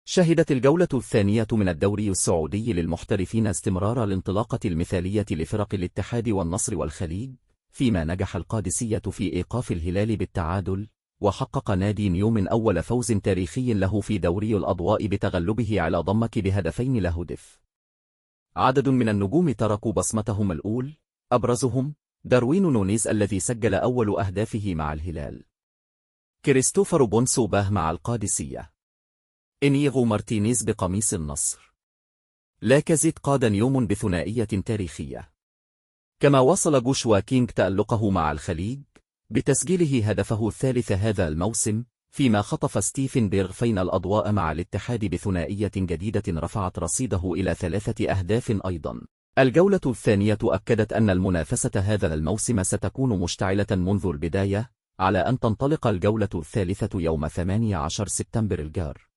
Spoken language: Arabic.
شهدت الجولة الثانية من الدوري السعودي للمحترفين استمرار الانطلاقة المثالية لفرق الاتحاد والنصر والخليج، فيما نجح القادسية في إيقاف الهلال بالتعادل، وحقق نادي نيوم أول فوز تاريخي له في دوري الأضواء بتغلبه على ضمك بهدفين لا هدف. عدد من النجوم تركوا بصمتهم الأول، أبرزهم داروين نونيز الذي سجل أول أهدافه مع الهلال، كريستوفر بونسوباه مع القادسية، إنيغو مارتينيز بقميص النصر، لاكازيت قاد نيوم بثنائية تاريخية. كما واصل جوشوا كينغ تألقه مع الخليج بتسجيله هدفه الثالث هذا الموسم، فيما خطف ستيفن بيرغفين الأضواء مع الاتحاد بثنائية جديدة رفعت رصيده إلى 3 أهداف أيضا. الجولة الثانية أكدت أن المنافسة هذا الموسم ستكون مشتعلة منذ البداية، على أن تنطلق الجولة الثالثة يوم 18 سبتمبر الجار.